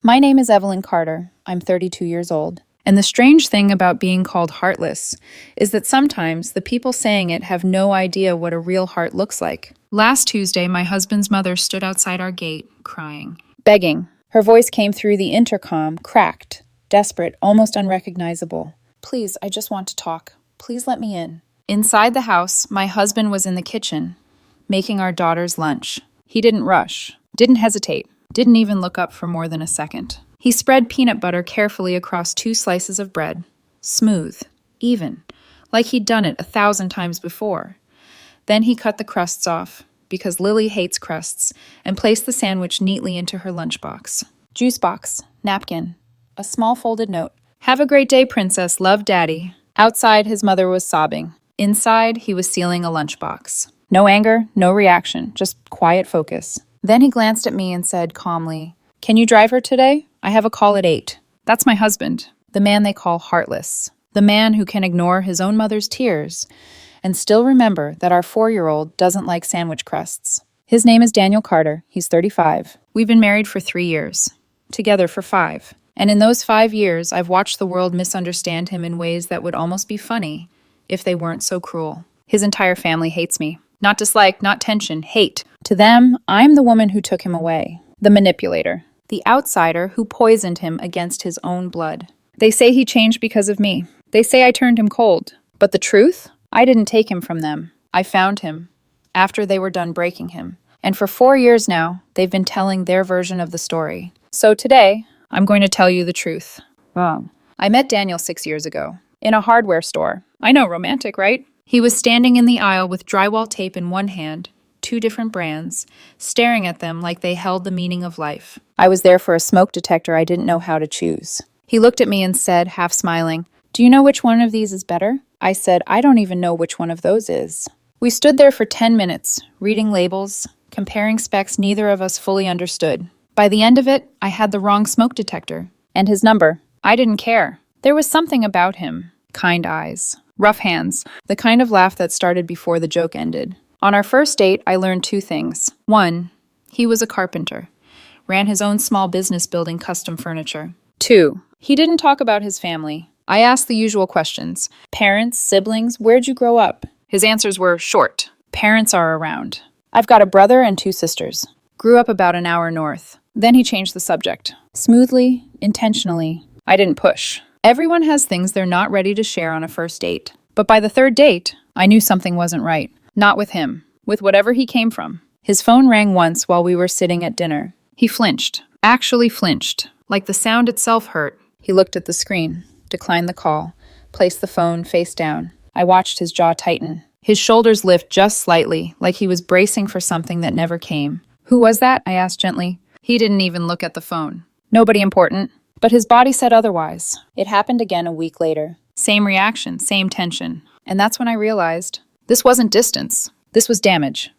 My name is Evelyn Carter. I'm 32 years old. And the strange thing about being called Heartless is that sometimes the people saying it have no idea what a real heart looks like. Last Tuesday, my husband's mother stood outside our gate, crying, begging. Her voice came through the intercom, cracked, desperate, almost unrecognizable. Please, I just want to talk. Please let me in. Inside the house, my husband was in the kitchen, making our daughter's lunch. He didn't rush, didn't hesitate, didn't even look up for more than a second. He spread peanut butter carefully across 2 slices of bread, smooth, even, like he'd done it 1,000 times before. Then he cut the crusts off, because Lily hates crusts, and placed the sandwich neatly into her lunchbox. Juice box, napkin, a small folded note. Have a great day, princess. Love, Daddy. Outside, his mother was sobbing. Inside, he was sealing a lunchbox. No anger, no reaction, just quiet focus. Then he glanced at me and said calmly, "Can you drive her today? I have a call at 8. That's my husband, the man they call Heartless. The man who can ignore his own mother's tears and still remember that our 4-year-old doesn't like sandwich crusts. His name is Daniel Carter. He's 35. We've been married for 3 years, together for 5. And in those 5 years, I've watched the world misunderstand him in ways that would almost be funny if they weren't so cruel. His entire family hates me. Not dislike, not tension, hate. To them, I'm the woman who took him away, the manipulator, the outsider who poisoned him against his own blood. They say he changed because of me. They say I turned him cold. But the truth? I didn't take him from them. I found him after they were done breaking him. And for 4 years now, they've been telling their version of the story. So today, I'm going to tell you the truth. I met Daniel 6 years ago, in a hardware store. I know, romantic, right? He was standing in the aisle with drywall tape in one hand, 2 different brands, staring at them like they held the meaning of life. I was there for a smoke detector I didn't know how to choose. He looked at me and said, half smiling, "Do you know which one of these is better?" I said, "I don't even know which one of those is." We stood there for 10 minutes, reading labels, comparing specs neither of us fully understood. By the end of it, I had the wrong smoke detector. And his number. I didn't care. There was something about him. Kind eyes. Rough hands. The kind of laugh that started before the joke ended. On our first date, I learned 2 things. 1, he was a carpenter. Ran his own small business building custom furniture. 2, he didn't talk about his family. I asked the usual questions. Parents, siblings, where'd you grow up? His answers were short. Parents are around. I've got a brother and 2 sisters. Grew up about an hour north. Then he changed the subject. Smoothly, intentionally. I didn't push. Everyone has things they're not ready to share on a first date. But by the 3rd date, I knew something wasn't right. Not with him. With whatever he came from. His phone rang once while we were sitting at dinner. He flinched. Actually flinched. Like the sound itself hurt. He looked at the screen. Declined the call. Placed the phone face down. I watched his jaw tighten. His shoulders lift just slightly, like he was bracing for something that never came. Who was that? I asked gently. He didn't even look at the phone. Nobody important. But his body said otherwise. It happened again a week later. Same reaction, same tension. And that's when I realized this wasn't distance. This was damage.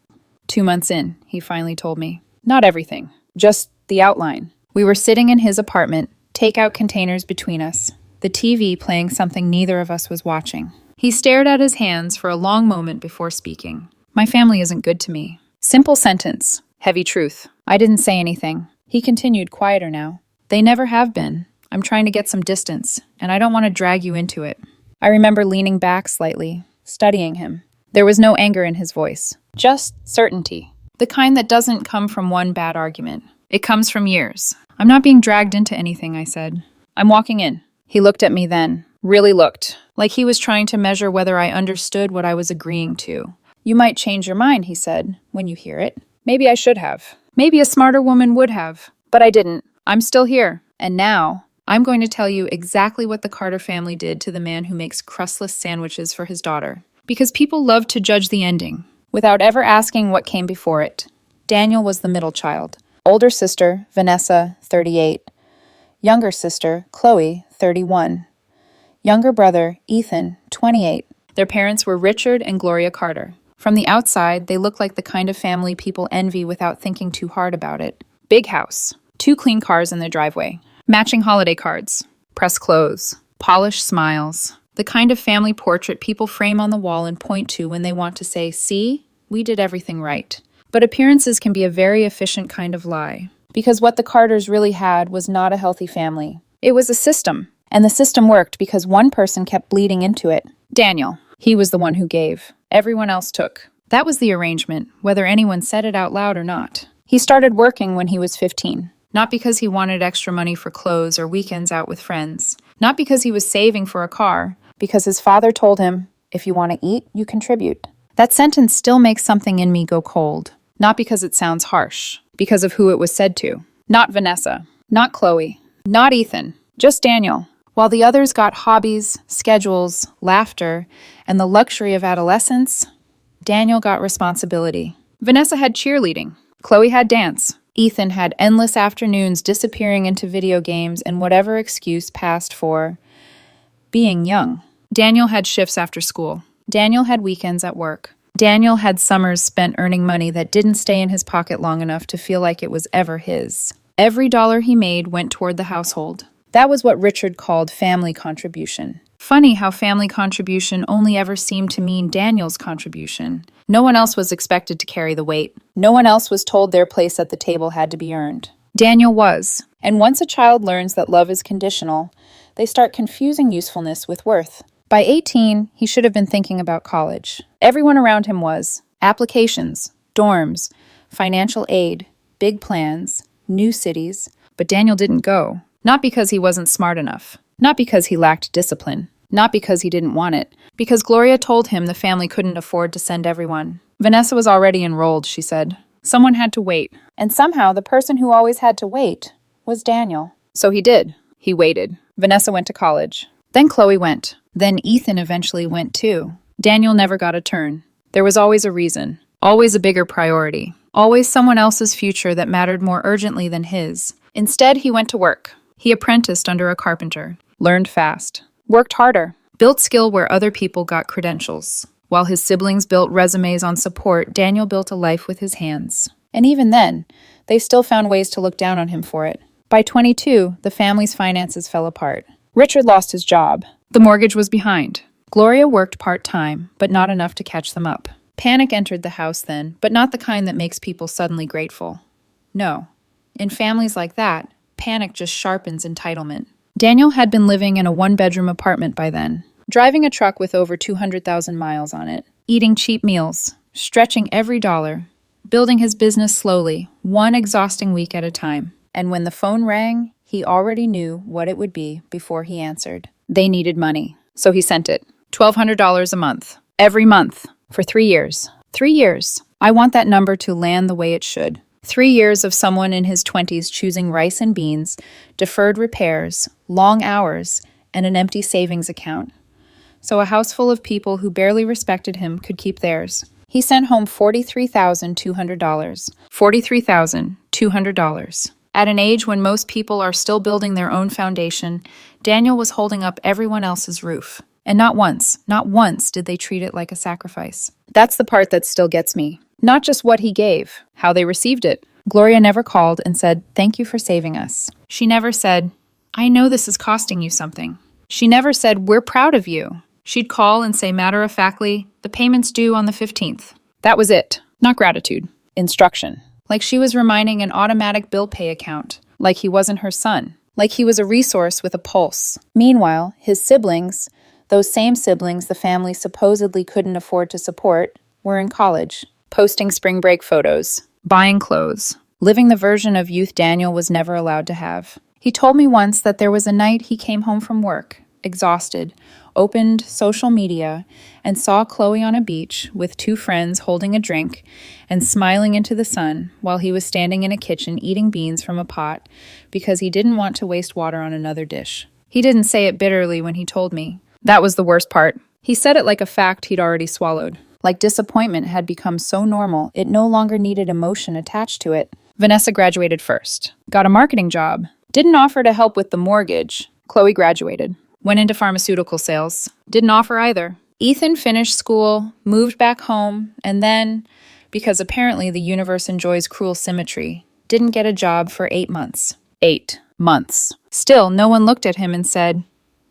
2 months in, he finally told me. Not everything. Just the outline. We were sitting in his apartment, takeout containers between us. The TV playing something neither of us was watching. He stared at his hands for a long moment before speaking. My family isn't good to me. Simple sentence. Heavy truth. I didn't say anything. He continued, quieter now. They never have been. I'm trying to get some distance, and I don't want to drag you into it. I remember leaning back slightly, studying him. There was no anger in his voice. Just certainty. The kind that doesn't come from one bad argument. It comes from years. I'm not being dragged into anything, I said. I'm walking in. He looked at me then. Really looked. Like he was trying to measure whether I understood what I was agreeing to. You might change your mind, he said, when you hear it. Maybe I should have. Maybe a smarter woman would have. But I didn't. I'm still here. And now, I'm going to tell you exactly what the Carter family did to the man who makes crustless sandwiches for his daughter. Because people love to judge the ending, without ever asking what came before it. Daniel was the middle child. Older sister, Vanessa, 38. Younger sister, Chloe, 31. Younger brother, Ethan, 28. Their parents were Richard and Gloria Carter. From the outside, they look like the kind of family people envy without thinking too hard about it. Big house. 2 clean cars in their driveway. Matching holiday cards. Pressed clothes. Polished smiles. The kind of family portrait people frame on the wall and point to when they want to say, "See, we did everything right." But appearances can be a very efficient kind of lie. Because what the Carters really had was not a healthy family. It was a system. And the system worked because one person kept bleeding into it. Daniel. He was the one who gave. Everyone else took. That was the arrangement, whether anyone said it out loud or not. He started working when he was 15. Not because he wanted extra money for clothes or weekends out with friends. Not because he was saving for a car. Because his father told him, if you want to eat, you contribute. That sentence still makes something in me go cold. Not because it sounds harsh. Because of who it was said to. Not Vanessa. Not Chloe. Not Ethan. Just Daniel. While the others got hobbies, schedules, laughter, and the luxury of adolescence, Daniel got responsibility. Vanessa had cheerleading. Chloe had dance. Ethan had endless afternoons disappearing into video games and whatever excuse passed for being young. Daniel had shifts after school. Daniel had weekends at work. Daniel had summers spent earning money that didn't stay in his pocket long enough to feel like it was ever his. Every dollar he made went toward the household. That was what Richard called family contribution. Funny how family contribution only ever seemed to mean Daniel's contribution. No one else was expected to carry the weight. No one else was told their place at the table had to be earned. Daniel was. And once a child learns that love is conditional, they start confusing usefulness with worth. By 18, he should have been thinking about college. Everyone around him was. Applications, dorms, financial aid, big plans, new cities. But Daniel didn't go. Not because he wasn't smart enough. Not because he lacked discipline. Not because he didn't want it. Because Gloria told him the family couldn't afford to send everyone. Vanessa was already enrolled, she said. Someone had to wait. And somehow the person who always had to wait was Daniel. So he did. He waited. Vanessa went to college. Then Chloe went. Then Ethan eventually went too. Daniel never got a turn. There was always a reason. Always a bigger priority. Always someone else's future that mattered more urgently than his. Instead, he went to work. He apprenticed under a carpenter. Learned fast. Worked harder. Built skill where other people got credentials. While his siblings built resumes on support, Daniel built a life with his hands. And even then, they still found ways to look down on him for it. By 22, the family's finances fell apart. Richard lost his job. The mortgage was behind. Gloria worked part-time, but not enough to catch them up. Panic entered the house then, but not the kind that makes people suddenly grateful. No. In families like that, panic just sharpens entitlement. Daniel had been living in a one-bedroom apartment by then, driving a truck with over 200,000 miles on it, eating cheap meals, stretching every dollar, building his business slowly, one exhausting week at a time. And when the phone rang, he already knew what it would be before he answered. They needed money, so he sent it. $1,200 a month. Every month. For 3 years. 3 years. I want that number to land the way it should. 3 years of someone in his 20s choosing rice and beans, deferred repairs, long hours, and an empty savings account. So a house full of people who barely respected him could keep theirs. He sent home $43,200. $43,200. At an age when most people are still building their own foundation, Daniel was holding up everyone else's roof. And not once did they treat it like a sacrifice. That's the part that still gets me. Not just what he gave, how they received it. Gloria never called and said, "Thank you for saving us." She never said, "I know this is costing you something." She never said, "We're proud of you." She'd call and say matter-of-factly, "The payment's due on the 15th. That was it. Not gratitude. Instruction. Like she was reminding an automatic bill pay account. Like he wasn't her son. Like he was a resource with a pulse. Meanwhile, his siblings, those same siblings the family supposedly couldn't afford to support, were in college, posting spring break photos, buying clothes, living the version of youth Daniel was never allowed to have. He told me once that there was a night he came home from work, exhausted, opened social media, and saw Chloe on a beach with 2 friends holding a drink and smiling into the sun while he was standing in a kitchen eating beans from a pot because he didn't want to waste water on another dish. He didn't say it bitterly when he told me. That was the worst part. He said it like a fact he'd already swallowed. Like disappointment had become so normal, it no longer needed emotion attached to it. Vanessa graduated first. Got a marketing job. Didn't offer to help with the mortgage. Chloe graduated. Went into pharmaceutical sales. Didn't offer either. Ethan finished school, moved back home, and then, because apparently the universe enjoys cruel symmetry, didn't get a job for 8 months. 8 months. Still, no one looked at him and said,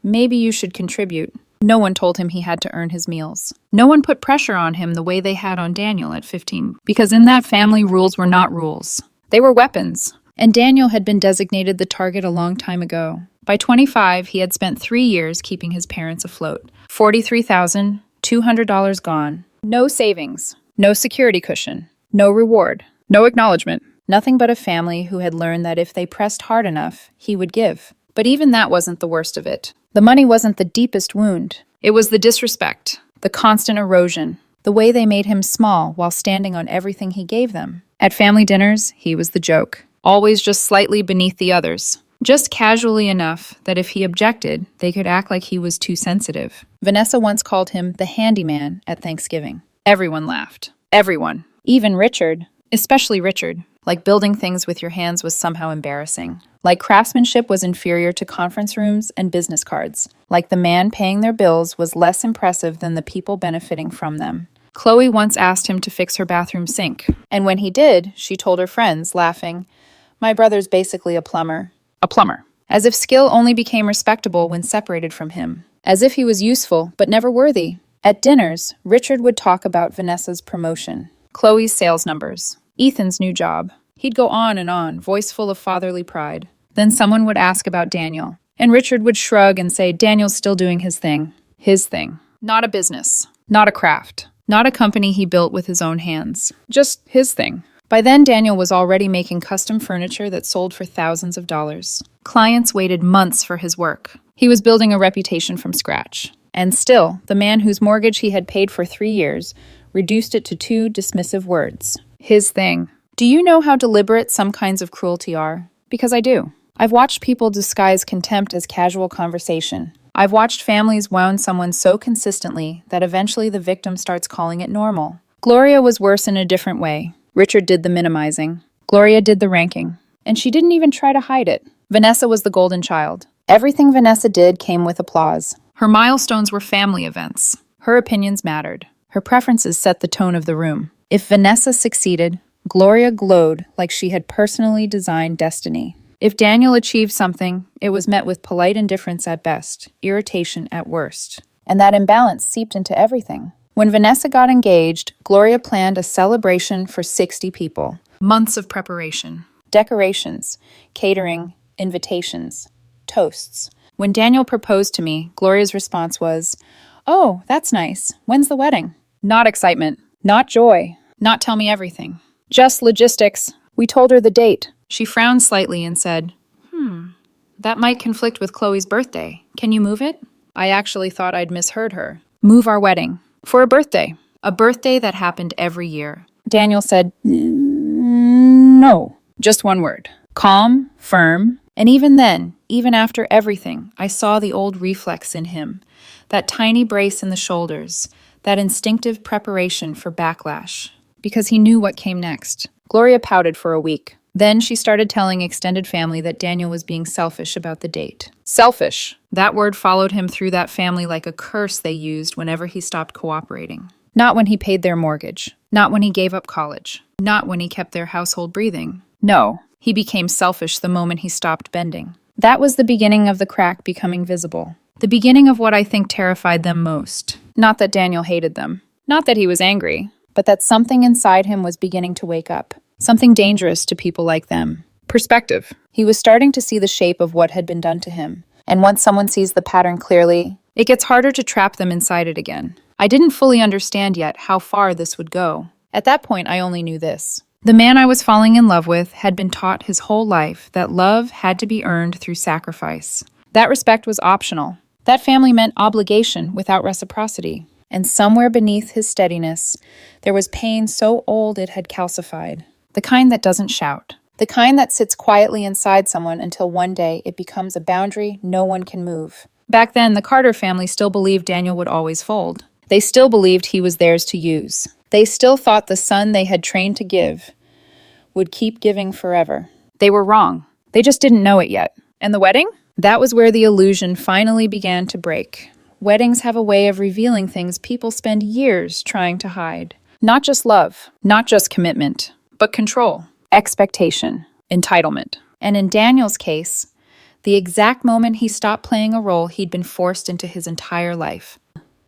"Maybe you should contribute." No one told him he had to earn his meals. No one put pressure on him the way they had on Daniel at 15, because in that family, rules were not rules. They were weapons. And Daniel had been designated the target a long time ago. By 25, he had spent 3 years keeping his parents afloat. $43,200 gone. No savings. No security cushion. No reward. No acknowledgement. Nothing but a family who had learned that if they pressed hard enough, he would give. But even that wasn't the worst of it. The money wasn't the deepest wound. It was the disrespect, the constant erosion, the way they made him small while standing on everything he gave them. At family dinners, he was the joke. Always just slightly beneath the others. Just casually enough that if he objected, they could act like he was too sensitive. Vanessa once called him the handyman at Thanksgiving. Everyone laughed. Everyone. Even Richard. Especially Richard. Like building things with your hands was somehow embarrassing. Like craftsmanship was inferior to conference rooms and business cards. Like the man paying their bills was less impressive than the people benefiting from them. Chloe once asked him to fix her bathroom sink. And when he did, she told her friends, laughing, "My brother's basically a plumber." A plumber. As if skill only became respectable when separated from him. As if he was useful, but never worthy. At dinners, Richard would talk about Vanessa's promotion, Chloe's sales numbers, Ethan's new job. He'd go on, voice full of fatherly pride. Then someone would ask about Daniel, and Richard would shrug and say Daniel's still doing his thing. His thing. Not a business. Not a craft. Not a company he built with his own hands. Just his thing. By then, Daniel was already making custom furniture that sold for thousands of dollars. Clients waited months for his work. He was building a reputation from scratch. And still, the man whose mortgage he had paid for 3 years reduced it to 2 dismissive words. His thing. Do you know how deliberate some kinds of cruelty are? Because I do. I've watched people disguise contempt as casual conversation. I've watched families wound someone so consistently that eventually the victim starts calling it normal. Gloria was worse in a different way. Richard did the minimizing. Gloria did the ranking. And she didn't even try to hide it. Vanessa was the golden child. Everything Vanessa did came with applause. Her milestones were family events. Her opinions mattered. Her preferences set the tone of the room. If Vanessa succeeded, Gloria glowed like she had personally designed destiny. If Daniel achieved something, it was met with polite indifference at best, irritation at worst. And that imbalance seeped into everything. When Vanessa got engaged, Gloria planned a celebration for 60 people. Months of preparation. Decorations, catering, invitations, toasts. When Daniel proposed to me, Gloria's response was, "Oh, that's nice. When's the wedding?" Not excitement. Not joy. Not tell me everything. Just logistics. We told her the date. She frowned slightly and said, that might conflict with Chloe's birthday. Can you move it? I actually thought I'd misheard her. Move our wedding. For a birthday. A birthday that happened every year. Daniel said, no. Just one word. Calm, firm, and even then, even after everything, I saw the old reflex in him. That tiny brace in the shoulders. That instinctive preparation for backlash. Because he knew what came next. Gloria pouted for a week. Then she started telling extended family that Daniel was being selfish about the date. Selfish. That word followed him through that family like a curse they used whenever he stopped cooperating. Not when he paid their mortgage. Not when he gave up college. Not when he kept their household breathing. No, he became selfish the moment he stopped bending. That was the beginning of the crack becoming visible. The beginning of what I think terrified them most. Not that Daniel hated them. Not that he was angry. But that something inside him was beginning to wake up. Something dangerous to people like them. Perspective. He was starting to see the shape of what had been done to him. And once someone sees the pattern clearly, it gets harder to trap them inside it again. I didn't fully understand yet how far this would go. At that point, I only knew this. The man I was falling in love with had been taught his whole life that love had to be earned through sacrifice. That respect was optional. That family meant obligation without reciprocity. And somewhere beneath his steadiness, there was pain so old it had calcified. The kind that doesn't shout. The kind that sits quietly inside someone until one day it becomes a boundary no one can move. Back then, the Carter family still believed Daniel would always fold. They still believed he was theirs to use. They still thought the son they had trained to give would keep giving forever. They were wrong. They just didn't know it yet. And the wedding? That was where the illusion finally began to break. Weddings have a way of revealing things people spend years trying to hide. Not just love, not just commitment, but control, expectation, entitlement. And in Daniel's case, the exact moment he stopped playing a role he'd been forced into his entire life.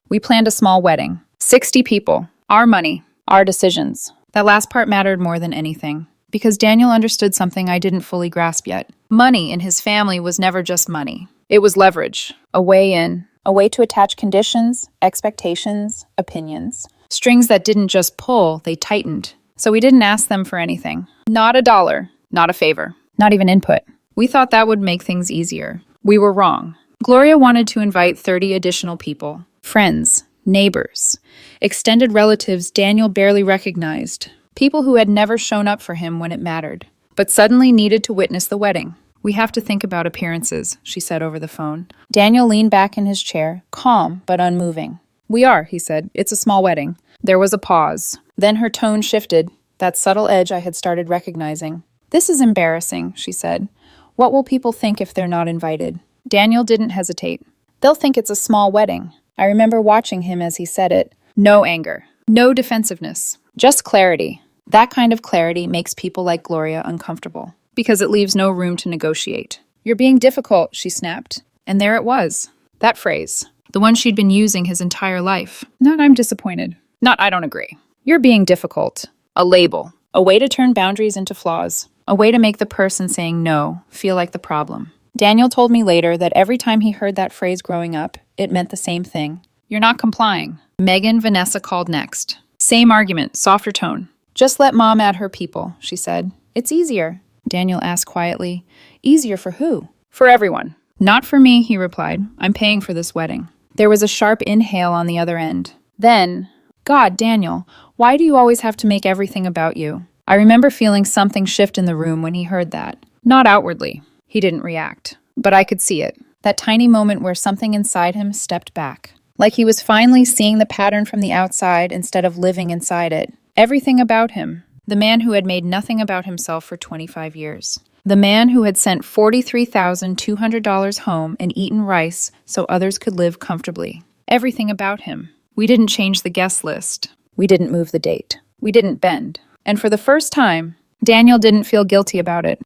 We planned a small wedding. 60 people. Our money. Our decisions. That last part mattered more than anything. because Daniel understood something I didn't fully grasp yet. Money in his family was never just money. It was leverage, a way in, a way to attach conditions, expectations, opinions. Strings that didn't just pull, they tightened. So we didn't ask them for anything. Not a dollar, not a favor, not even input. We thought that would make things easier. We were wrong. Gloria wanted to invite 30 additional people, friends, neighbors, extended relatives Daniel barely recognized, people who had never shown up for him when it mattered, but suddenly needed to witness the wedding. We have to think about appearances, she said over the phone. Daniel leaned back in his chair, calm but unmoving. We are, he said. It's a small wedding. There was a pause. Then her tone shifted, that subtle edge I had started recognizing. This is embarrassing, she said. What will people think if they're not invited? Daniel didn't hesitate. They'll think it's a small wedding. I remember watching him as he said it. No anger. No defensiveness. Just clarity. That kind of clarity makes people like Gloria uncomfortable, because it leaves no room to negotiate. You're being difficult, she snapped. And there it was. That phrase. The one she'd been using his entire life. Not I'm disappointed. Not I don't agree. You're being difficult. A label. A way to turn boundaries into flaws. A way to make the person saying no feel like the problem. Daniel told me later that every time he heard that phrase growing up, it meant the same thing. You're not complying. Megan Vanessa called next. Same argument, softer tone. Just let mom add her people, she said. It's easier. Daniel asked quietly. Easier for who? For everyone. Not for me, he replied. I'm paying for this wedding. There was a sharp inhale on the other end. Then, God, Daniel, why do you always have to make everything about you? I remember feeling something shift in the room when he heard that. Not outwardly. He didn't react. But I could see it. That tiny moment where something inside him stepped back. Like he was finally seeing the pattern from the outside instead of living inside it. Everything about him. The man who had made nothing about himself for 25 years. The man who had sent $43,200 home and eaten rice so others could live comfortably. Everything about him. We didn't change the guest list. We didn't move the date. We didn't bend. And for the first time, Daniel didn't feel guilty about it.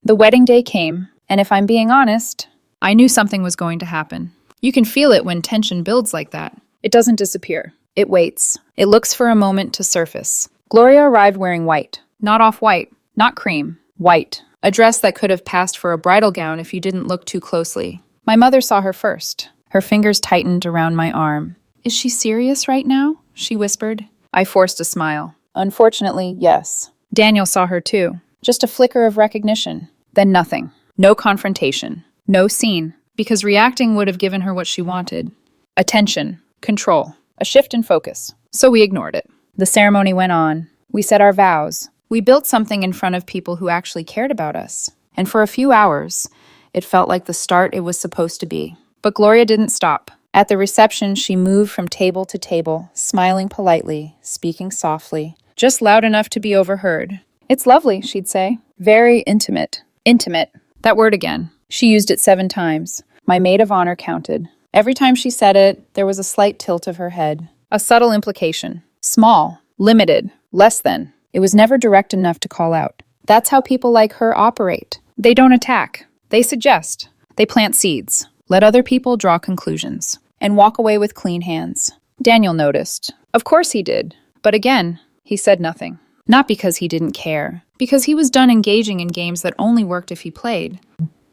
The wedding day came, and if I'm being honest, I knew something was going to happen. You can feel it when tension builds like that. It doesn't disappear. It waits. It looks for a moment to surface. Gloria arrived wearing white. Not off-white. Not cream. White. A dress that could have passed for a bridal gown if you didn't look too closely. My mother saw her first. Her fingers tightened around my arm. Is she serious right now? She whispered. I forced a smile. Unfortunately, yes. Daniel saw her too. Just a flicker of recognition. Then nothing. No confrontation. No scene. Because reacting would have given her what she wanted. Attention. Control. A shift in focus. So we ignored it. The ceremony went on. We said our vows. We built something in front of people who actually cared about us. And for a few hours, it felt like the start it was supposed to be. But Gloria didn't stop. At the reception, she moved from table to table, smiling politely, speaking softly, just loud enough to be overheard. It's lovely, she'd say. Very intimate. Intimate. That word again. She used it 7 times. My maid of honor counted. Every time she said it, there was a slight tilt of her head. A subtle implication. Small. Limited. Less than. It was never direct enough to call out. That's how people like her operate. They don't attack. They suggest. They plant seeds. Let other people draw conclusions. And walk away with clean hands. Daniel noticed. Of course he did. But again, he said nothing. Not because he didn't care. Because he was done engaging in games that only worked if he played.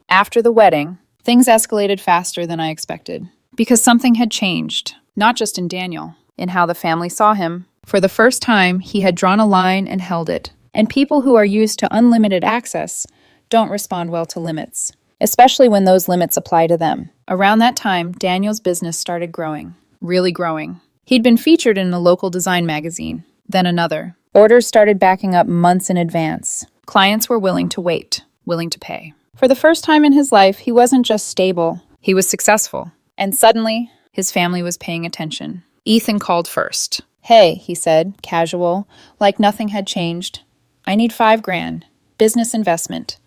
After the wedding, things escalated faster than I expected. Because something had changed. Not just in Daniel. In how the family saw him. For the first time, he had drawn a line and held it. And people who are used to unlimited access don't respond well to limits. Especially when those limits apply to them. Around that time, Daniel's business started growing. Really growing. He'd been featured in a local design magazine. Then another. Orders started backing up months in advance. Clients were willing to wait. Willing to pay. For the first time in his life, he wasn't just stable. He was successful. And suddenly, his family was paying attention. Ethan called first. Hey, he said, casual, like nothing had changed. I need $5,000. Business investment.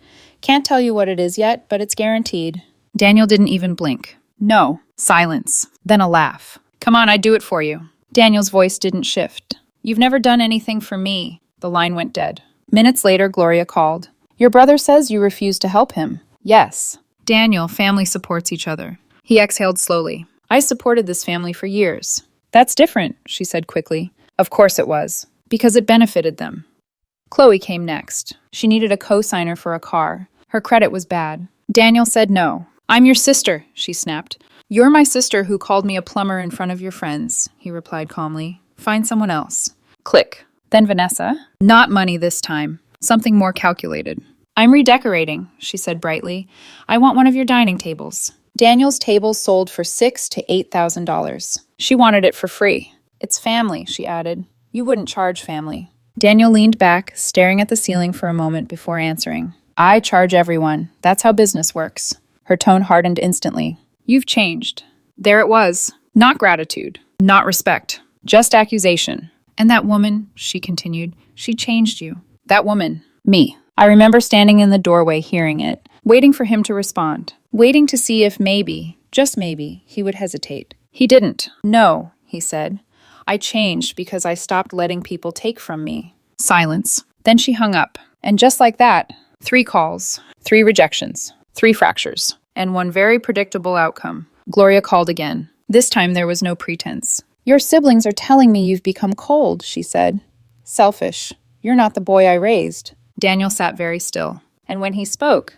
Can't tell you what it is yet, but it's guaranteed. Daniel didn't even blink. No. Silence. Then a laugh. Come on, I'd do it for you. Daniel's voice didn't shift. You've never done anything for me. The line went dead. Minutes later, Gloria called. Your brother says you refused to help him. Yes. Daniel, family supports each other. He exhaled slowly. I supported this family for years. That's different, she said quickly. Of course it was. Because it benefited them. Chloe came next. She needed a co-signer for a car. Her credit was bad. Daniel said no. "I'm your sister," she snapped. "You're my sister who called me a plumber in front of your friends," he replied calmly. "Find someone else." Click. Then Vanessa. Not money this time. Something more calculated. "I'm redecorating," she said brightly. "I want one of your dining tables." Daniel's tables sold for $6,000 to $8,000. She wanted it for free. "It's family," she added. "You wouldn't charge family." Daniel leaned back, staring at the ceiling for a moment before answering. "I charge everyone. That's how business works." Her tone hardened instantly. "You've changed." There it was. Not gratitude. Not respect. Just accusation. "And that woman," she continued, "she changed you." "That woman." Me. I remember standing in the doorway hearing it, waiting for him to respond, waiting to see if maybe, just maybe, he would hesitate. He didn't. "No," he said. "I changed because I stopped letting people take from me." Silence. Then she hung up. And just like that, 3 calls, 3 rejections, 3 fractures, and one very predictable outcome. Gloria called again. This time there was no pretense. "Your siblings are telling me you've become cold," she said. "Selfish. You're not the boy I raised." Daniel sat very still. And when he spoke,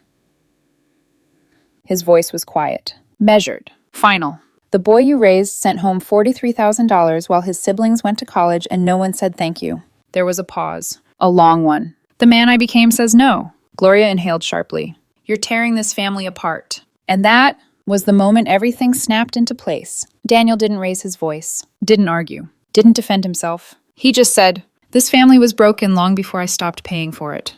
his voice was quiet, measured, final. "The boy you raised sent home $43,000 while his siblings went to college and no one said thank you." There was a pause, a long one. "The man I became says no." Gloria inhaled sharply. "You're tearing this family apart." And that was the moment everything snapped into place. Daniel didn't raise his voice, didn't argue, didn't defend himself. He just said, "This family was broken long before I stopped paying for it."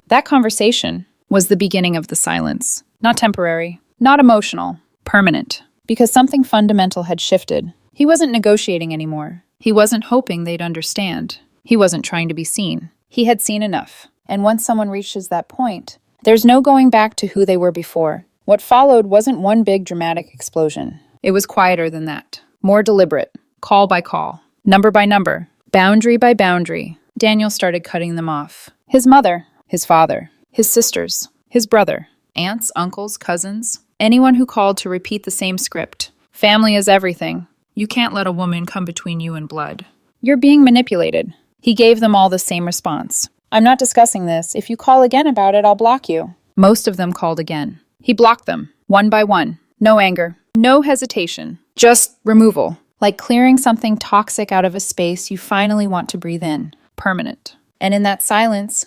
That conversation was the beginning of the silence. Not temporary, not emotional, permanent. Because something fundamental had shifted. He wasn't negotiating anymore. He wasn't hoping they'd understand. He wasn't trying to be seen. He had seen enough. And once someone reaches that point, there's no going back to who they were before. What followed wasn't one big dramatic explosion. It was quieter than that. More deliberate. Call by call. Number by number. Boundary by boundary. Daniel started cutting them off. His mother. His father. His sisters. His brother. Aunts, uncles, cousins. Anyone who called to repeat the same script. Family is everything. You can't let a woman come between you and blood. You're being manipulated. He gave them all the same response. "I'm not discussing this. If you call again about it, I'll block you." Most of them called again. He blocked them, one by one. No anger. No hesitation. Just removal. Like clearing something toxic out of a space you finally want to breathe in. Permanent. And in that silence,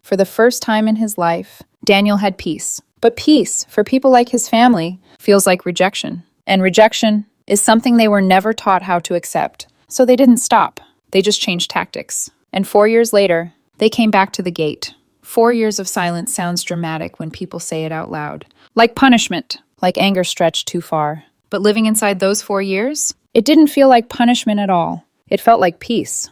for the first time in his life, Daniel had peace. But peace, for people like his family, feels like rejection. And rejection is something they were never taught how to accept. So they didn't stop. They just changed tactics. And 4 years later, they came back to the gate. 4 years of silence sounds dramatic when people say it out loud. Like punishment, like anger stretched too far. But living inside those 4 years, it didn't feel like punishment at all. It felt like peace.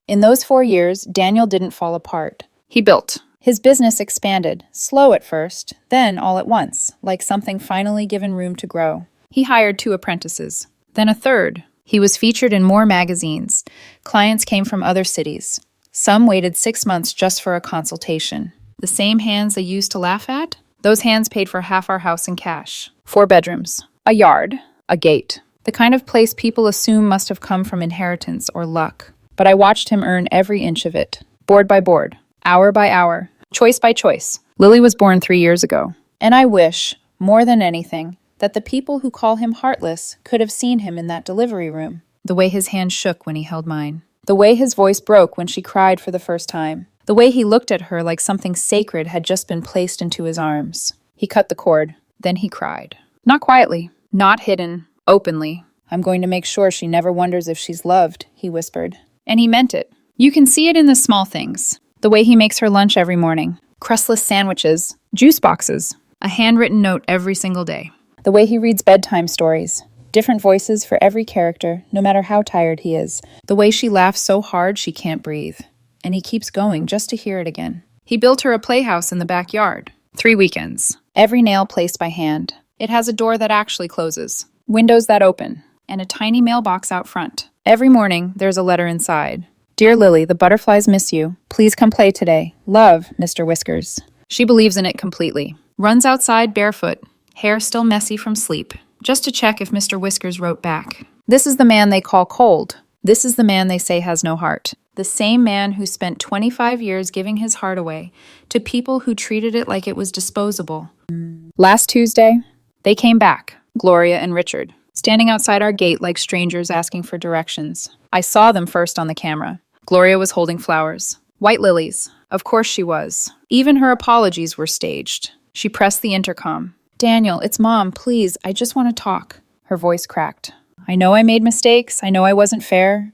In those 4 years, Daniel didn't fall apart. He built. His business expanded, slow at first, then all at once, like something finally given room to grow. He hired 2 apprentices, then a third. He was featured in more magazines. Clients came from other cities. Some waited 6 months just for a consultation. The same hands they used to laugh at? Those hands paid for half our house in cash. 4 bedrooms, a yard, a gate. The kind of place people assume must have come from inheritance or luck. But I watched him earn every inch of it, board by board, hour by hour, choice by choice. Lily was born 3 years ago. And I wish, more than anything, that the people who call him Heartless could have seen him in that delivery room. The way his hand shook when he held mine. The way his voice broke when she cried for the first time. The way he looked at her like something sacred had just been placed into his arms. He cut the cord. Then he cried. Not quietly, not hidden, openly. "I'm going to make sure she never wonders if she's loved," he whispered. And he meant it. You can see it in the small things. The way he makes her lunch every morning. Crustless sandwiches, juice boxes, a handwritten note every single day. The way he reads bedtime stories. Different voices for every character, no matter how tired he is. The way she laughs so hard she can't breathe. And he keeps going just to hear it again. He built her a playhouse in the backyard. 3 weekends. Every nail placed by hand. It has a door that actually closes. Windows that open. And a tiny mailbox out front. Every morning, there's a letter inside. "Dear Lily, the butterflies miss you. Please come play today. Love, Mr. Whiskers." She believes in it completely. Runs outside barefoot, hair still messy from sleep, just to check if Mr. Whiskers wrote back. This is the man they call cold. This is the man they say has no heart. the same man who spent 25 years giving his heart away to people who treated it like it was disposable. Last Tuesday, they came back, Gloria and Richard, standing outside our gate like strangers asking for directions. I saw them first on the camera. Gloria was holding flowers. White lilies. Of course she was. Even her apologies were staged. She pressed the intercom. "Daniel, it's Mom, please, I just want to talk." Her voice cracked. "I know I made mistakes. I know I wasn't fair.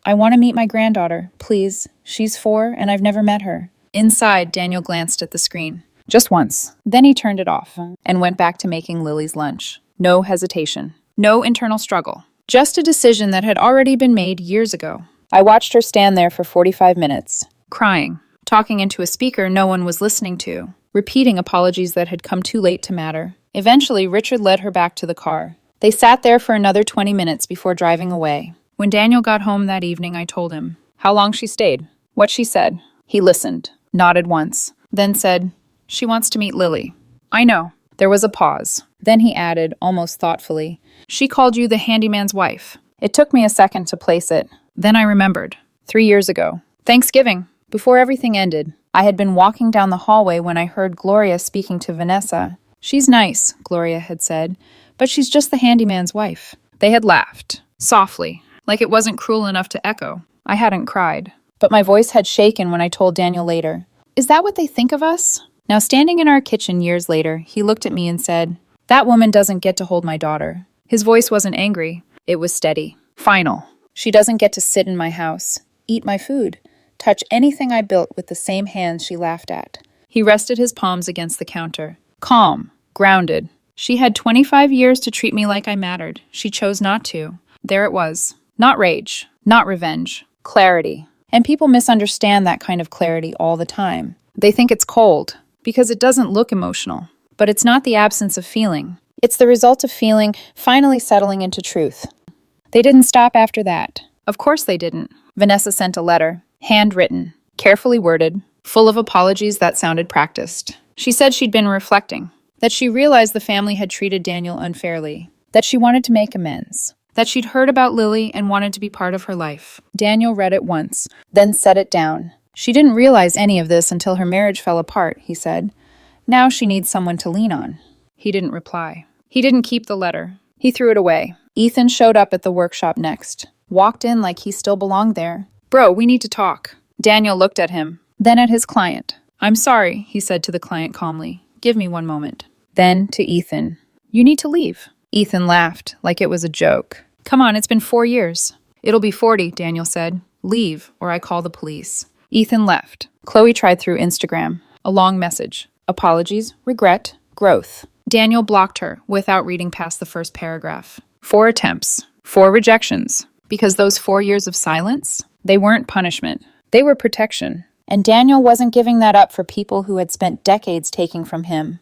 I want to meet my granddaughter, please. She's 4 and I've never met her." Inside, Daniel glanced at the screen. Just once. Then he turned it off and went back to making Lily's lunch. No hesitation. No internal struggle. Just a decision that had already been made years ago. I watched her stand there for 45 minutes, crying, talking into a speaker no one was listening to, repeating apologies that had come too late to matter. Eventually, Richard led her back to the car. They sat there for another 20 minutes before driving away. When Daniel got home that evening, I told him how long she stayed, what she said. He listened, nodded once, then said, "She wants to meet Lily." "I know." There was a pause. Then he added, almost thoughtfully, "She called you the handyman's wife." It took me a second to place it. Then I remembered. 3 years ago. Thanksgiving. Before everything ended, I had been walking down the hallway when I heard Gloria speaking to Vanessa. "She's nice," Gloria had said, "but she's just the handyman's wife." They had laughed, softly, like it wasn't cruel enough to echo. I hadn't cried, but my voice had shaken when I told Daniel later, "Is that what they think of us?" Now, standing in our kitchen years later, he looked at me and said, "That woman doesn't get to hold my daughter." His voice wasn't angry. It was steady, final. "She doesn't get to sit in my house, eat my food, touch anything I built with the same hands she laughed at." He rested his palms against the counter. Calm, grounded. "She had 25 years to treat me like I mattered. She chose not to." There it was. Not rage, not revenge. Clarity. And people misunderstand that kind of clarity all the time. They think it's cold, because it doesn't look emotional. But it's not the absence of feeling. It's the result of feeling finally settling into truth. They didn't stop after that. Of course they didn't. Vanessa sent a letter, handwritten, carefully worded, full of apologies that sounded practiced. She said she'd been reflecting, that she realized the family had treated Daniel unfairly, that she wanted to make amends, that she'd heard about Lily and wanted to be part of her life. Daniel read it once, then set it down. She didn't realize any of this until her marriage fell apart, he said. Now she needs someone to lean on. He didn't reply. He didn't keep the letter. He threw it away. Ethan showed up at the workshop next, walked in like he still belonged there. "Bro, we need to talk." Daniel looked at him, then at his client. "I'm sorry," he said to the client calmly. "Give me one moment." Then to Ethan. "You need to leave." Ethan laughed like it was a joke. "Come on, it's been 4 years." "It'll be 40, Daniel said. "Leave, or I call the police." Ethan left. Chloe tried through Instagram. A long message. Apologies, regret, growth. Daniel blocked her without reading past the first paragraph. 4 attempts, 4 rejections. Because those 4 years of silence, they weren't punishment. They were protection. And Daniel wasn't giving that up for people who had spent decades taking from him.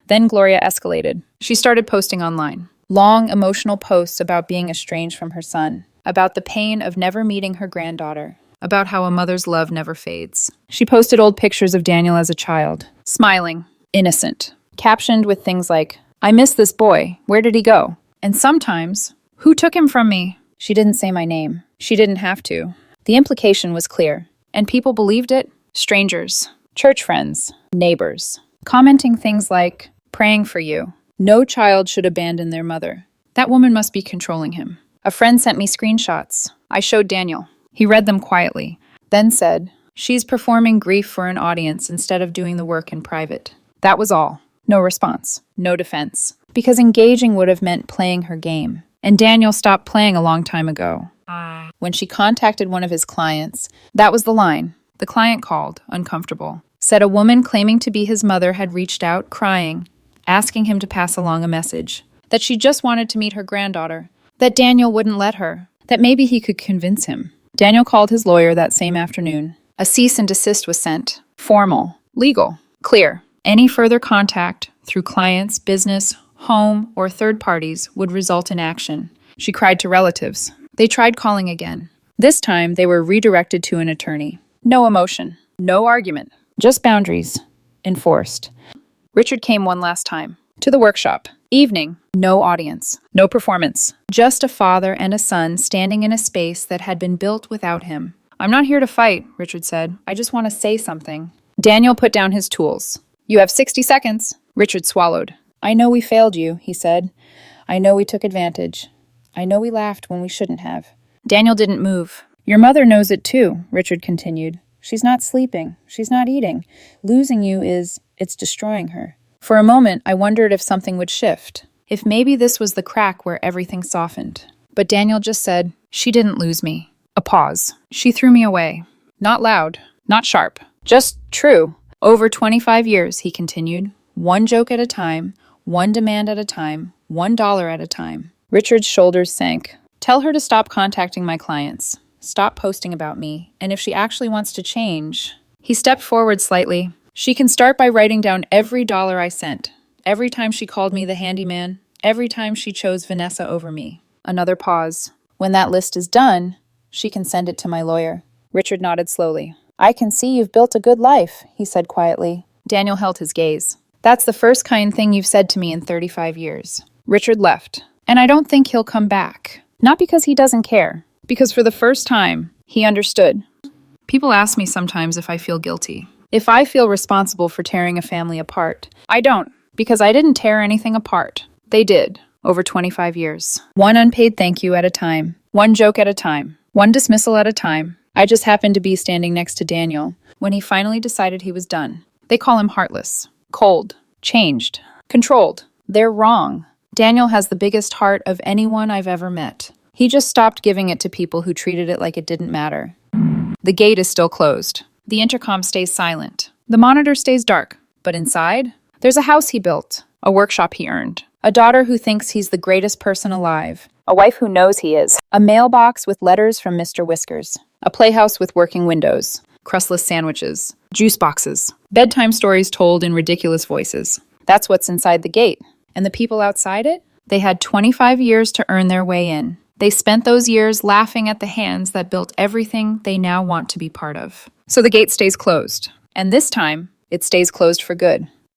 Then Gloria escalated. She started posting online. Long, emotional posts about being estranged from her son, about the pain of never meeting her granddaughter, about how a mother's love never fades. She posted old pictures of Daniel as a child, smiling, innocent, captioned with things like, "I miss this boy. Where did he go?" And sometimes, "Who took him from me?" She didn't say my name. She didn't have to. The implication was clear, and people believed it. Strangers, church friends, neighbors, commenting things like, "Praying for you. No child should abandon their mother. That woman must be controlling him." A friend sent me screenshots. I showed Daniel. He read them quietly, then said, "She's performing grief for an audience instead of doing the work in private." That was all. No response. No defense. Because engaging would have meant playing her game. And Daniel stopped playing a long time ago. When she contacted one of his clients, that was the line. The client called, uncomfortable. Said a woman claiming to be his mother had reached out, crying, asking him to pass along a message. That she just wanted to meet her granddaughter. That Daniel wouldn't let her. That maybe he could convince him. Daniel called his lawyer that same afternoon. A cease and desist was sent. Formal. Legal. Clear. Any further contact, through clients, business, home, or third parties, would result in action. She cried to relatives. They tried calling again. This time, they were redirected to an attorney. No emotion. No argument. Just boundaries. Enforced. Richard came one last time. To the workshop. Evening. No audience. No performance. Just a father and a son standing in a space that had been built without him. I'm not here to fight, Richard said. I just want to say something. Daniel put down his tools. You have 60 seconds. Richard swallowed. I know we failed you, he said. I know we took advantage. I know we laughed when we shouldn't have. Daniel didn't move. Your mother knows it too, Richard continued. She's not sleeping. She's not eating. Losing you it's destroying her. For a moment, I wondered if something would shift. If maybe this was the crack where everything softened. But Daniel just said, she didn't lose me. A pause. She threw me away. Not loud, not sharp, just true. Over 25 years, he continued. One joke at a time, one demand at a time, $1 at a time. Richard's shoulders sank. Tell her to stop contacting my clients. Stop posting about me. And if she actually wants to change... He stepped forward slightly. She can start by writing down every dollar I sent. Every time she called me the handyman. Every time she chose Vanessa over me. Another pause. When that list is done, she can send it to my lawyer. Richard nodded slowly. I can see you've built a good life, he said quietly. Daniel held his gaze. That's the first kind thing you've said to me in 35 years. Richard left. And I don't think he'll come back. Not because he doesn't care. Because for the first time, he understood. People ask me sometimes if I feel guilty. If I feel responsible for tearing a family apart. I don't. Because I didn't tear anything apart. They did. Over 25 years. One unpaid thank you at a time. One joke at a time. One dismissal at a time. I just happened to be standing next to Daniel when he finally decided he was done. They call him Heartless. Cold. Changed. Controlled. They're wrong. Daniel has the biggest heart of anyone I've ever met. He just stopped giving it to people who treated it like it didn't matter. The gate is still closed. The intercom stays silent. The monitor stays dark. But inside, there's a house he built. A workshop he earned. A daughter who thinks he's the greatest person alive. A wife who knows he is. A mailbox with letters from Mr. Whiskers. A playhouse with working windows. Crustless sandwiches. Juice boxes. Bedtime stories told in ridiculous voices. That's what's inside the gate. And the people outside it? They had 25 years to earn their way in. They spent those years laughing at the hands that built everything they now want to be part of. So the gate stays closed. And this time, it stays closed for good.